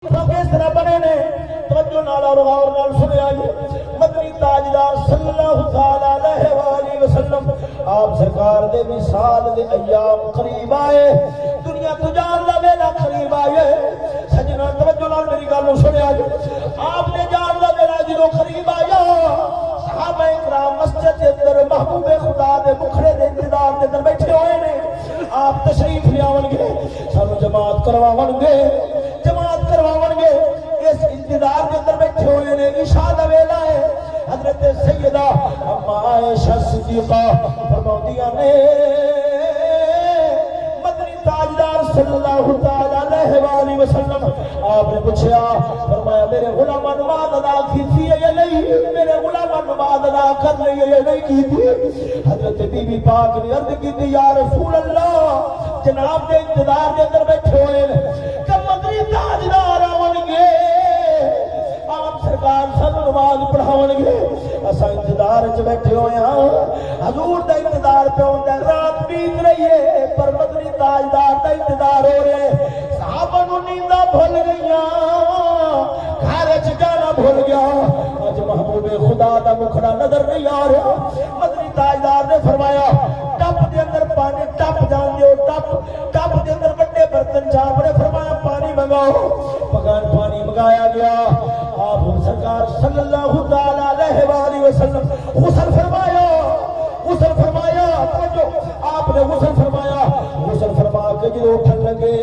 کس طرح بنے نے توجہ نال اور غور نال سنیا جی مدنی تاجدار صلی اللہ علیہ وآلہ وسلم آپ سرکار دے وصال دے ایام قریب آئے دنیا تو جان دا ویلا قریب آئے سجنا توجہ نال میری گل سنیا جی آپ نے جان دا ویلا جدوں قریب آیا صحابہ کرام مسجد دے اندر محبوب خدا دے مکھڑے دے انتظار دے اندر بیٹھے ہوئے نے آپ تشریف لے آون گے سانو جماعت کرواون گے جماعت کرواون گے اس انتظار کے اندر بیٹھے ہوئے نے عشاء دا ویلا ہے حضرت سیدہ اما عائشہ صدیقہ فرماندیاں نے مدنی تاجدار صلی اللہ علیہ وآلہ وسلم آپ نے پوچھا فرمایا میرے غلاماں نماز ادا کی تھی یا نہیں میرے غلاماں نماز ادا کر لی یا نہیں کی تھی حضرت بی بی پاک نے عرض کی تھی یا رسول اللہ جناب دے انتظار کے اندر بیٹھے ہوئے کہ مدنی تاجدار آون گے آپ سرکار سانو نماز پڑھاون گے اساں انتظار وچ بیٹھے ہوئے ہاں حضور دا انتظار پہ ہوندا رات بیت رہی ہے پر مدنی تاجدار دا انتظار ہو رہا ہے صحابہ نو نینداں بھول گئیاں گھر وچ جانا بھول گیا اج محبوب خدا دا مکھڑا نظر نہیں آ رہا مدنی تاجدار نے فرمایا ٹپ دے اندر پانی ٹپ جان دیو ٹپ دے اندر بڑے برتن چاپ نے فرمایا پانی منگاؤ پانی منگایا گیا آپ سرکار صلی اللہ علیہ وآلہ وسلم غسل فرمایا آپ نے غسل فرما کے جو اٹھن لگے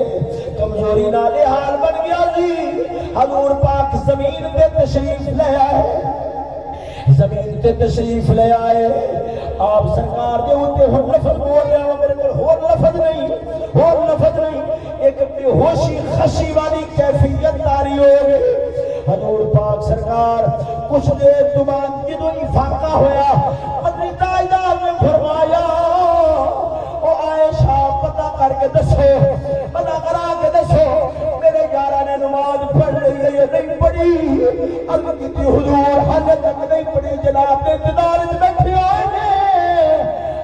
کمزوری نالے حال بن گیا جی حضور پاک زمین پہ تشریف لے آئے آپ سرکار دے ہوتے ہر لفظ بول رہے ہیں میرے کو اور لفظ نہیں ایک بے ہوشی خشی والی کیفیت تاری ہو گئی حضور پاک سرکار کچھ دیر تو بعد جدوں افاقہ ہویا مدنی تاجدار نے فرمایا او عائشہ پتہ کر کے دسو پتہ کرا کے دسو میرے یارہ نے نماز پڑھ رہی ہے یا نہیں پڑھی عرض کی حضور حال تک نہیں پڑھی جناب نے انتظار میں بیٹھے ہوئے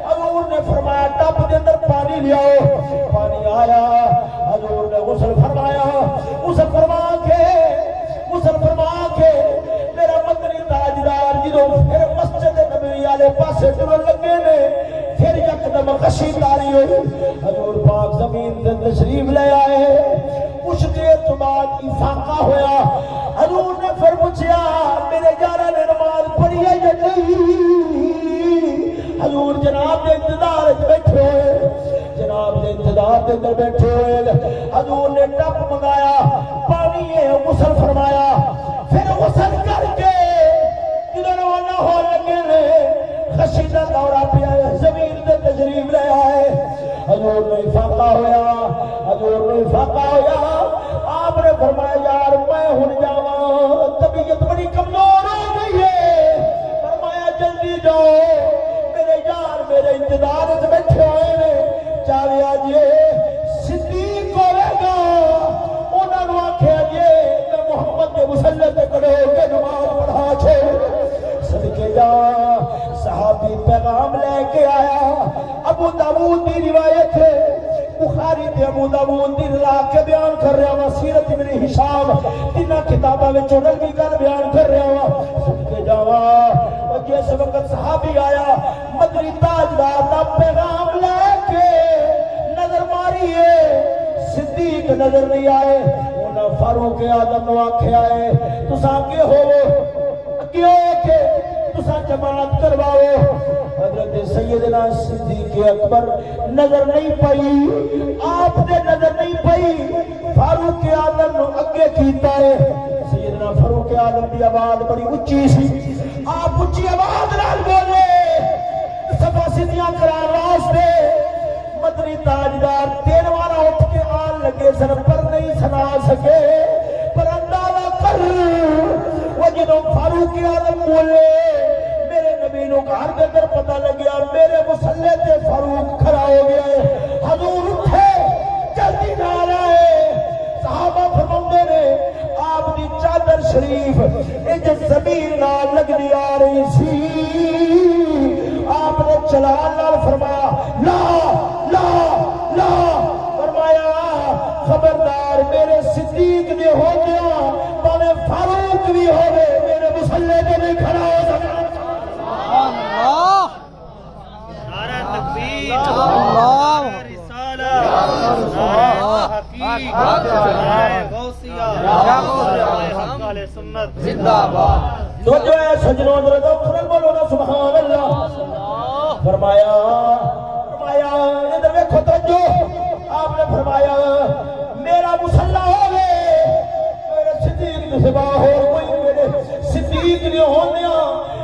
حضور نے فرمایا ٹپ کے اندر پانی لیاؤ پانی آیا حضور نے غسل فرمایا غسل فرما کے میرا مدنی تاجدار جدوں پھر مسجد نبوی والے پاسے ٹرن لگے نے پھر یکدم غشی تاری ہوئی حضور پاک زمین سے تشریف لے آئے کچھ دیر تو بعد افاقہ ہویا حضور نے پھر پوچھا میرے یارہ نے نماز پڑھی ہے یا نہیں حضور جناب دے انتظار بیٹھے ہوئے حضور نے ٹپ منگایا پانی ہے غسل فرمایا پھر غسل کر کے جدوں روانہ ہو لگے نے خشی دا دورہ پیا زمین تے تشریف لے آئے حضور نے افاقہ ہویا آپ نے فرمایا یار میں ہن جاواں طبیعت بڑی کمزور ہو گئی ہے فرمایا جلدی جاؤ میرے یار میرے انتظار وچ بیٹھے ہوئے نے چاہے آجئے صدیق ہوئے گا انہوں نے آکھے آجئے میں محمد کے مسلح تے کڑے ہو کے نماز پڑھا چھوڑ صدقے جا صحابی پیغام لے کے آیا ابو داؤد دی روایت ہے بخاری تے ابو داؤد دی لا کے بیان کر رہا ہوں سیرت ابن ہشام تینہ کتاباں وچ چڑل کی گل بیان کر رہا ہوں صدقے جاوا اور جس وقت صحابی آیا مدنی تاجدار دا پیغام لے کے نظر ماری ہے صدیق نظر نہیں آئے انہاں فاروق اعظم نو آکھے آئے تساں کے ہو کیوں کہ تساں جماعت کرواؤ حضرت سیدنا صدیق اکبر نظر نہیں پئی آپ دے نظر نہیں پئی فاروق اعظم نو اگے کیتا ہے سیدنا فاروق اعظم دی آواز بڑی اونچی سی آپ اونچی آواز نال بولے صفا سیدیاں کران واسطے مدنی تاجدار تین وارا اٹھ کے آن لگے سر پر نہیں سنا سکے پر اندازہ کر وہ جدوں فاروق اعظم بولے میرے نبی نو گھر دے اندر پتہ لگیا میرے مسلح تے فاروق کھڑا ہو گیا ہے حضور اٹھے جلدی نال آئے صحابہ فرماندے نے آپ دی چادر شریف اج زمین نال لگدی آ رہی سی آپ نے چلان نال فرمایا لا فرمایا خبردار میرے صدیق دے ہوندے ملک بھی ہوئے میرے مسلے تے نہیں کھڑا ہو سکتا نعرہ تکبیر، نعرہ رسالہ، نعرہ حقیق، نعرہ غوثیہ، نعرہ حق اہل سنت زندہ باد۔ تو جو ہے سجنوں درد اکھرل بولو نا سبحان اللہ۔ فرمایا ادھر دیکھو توجہ، آپ نے فرمایا میرا مصلی ہوگے میرے صدیق کے سوا اور کوئی میرے صدیق نہیں ہوندیا،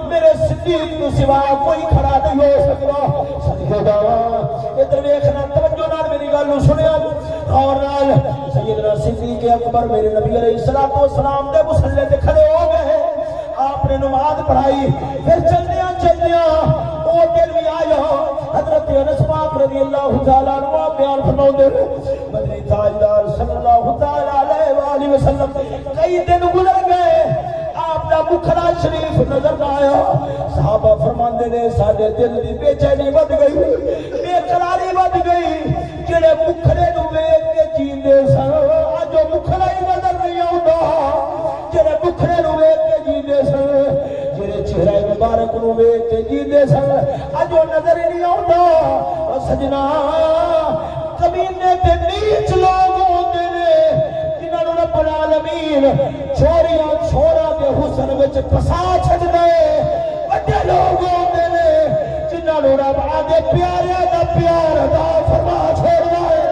میرے صدیق کے سوا کوئی کھڑا نہیں ہو سکتا۔ صدیق دا ادھر دیکھنا توجہ نال میری گل سنیا اور نال سیدنا صدیق اکبر میرے نبی علیہ الصلوۃ والسلام دے مصلی تے کھڑے ہو گئے، آپ نے نماز پڑھائی، پھر چلدیاں وہ دل بھی آیا حضرت انس پاک رضی اللہ تعالیٰ عنہ بیان فرماؤندے مدنی تاجدار صلی اللہ تعالیٰ علیہ وآلہ وسلم کئی دن گزر گئے، آپ دا مکھڑا شریف نظر نہ آیا۔ صحابہ فرماندے نے ساڈے دل دی بے چینی ود گئی، بے قراری ود گئی، جڑے مکھڑے نو ویکھ کے جیندے سن اج او مکھڑا ہی نظر نہیں آوندا، جڑے مکھڑے نو ویکھ کے جیندے سن، جڑے چہرہ مبارک نو ویکھ کے جیندے سن اج او نظر ہی نہیں آوندا۔ او سجنا کمینے تے نیچ لوگ ہوندے نے جنہاں نوں رب العالمین چوریاں چھوڑا دے حسن وچ پسا چھڈ دے، وڈے لوگ ہوندے نے جنہاں نوں رب آدے پیاریاں دا پیار عطا فرما چھوڑدا ہے۔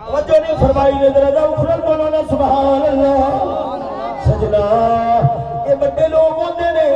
توجہ نہیں فرمائی نے ذرا اکھرل بولو نا سبحان اللہ۔ سجنا یہ بڑے لوگ ہوندے نے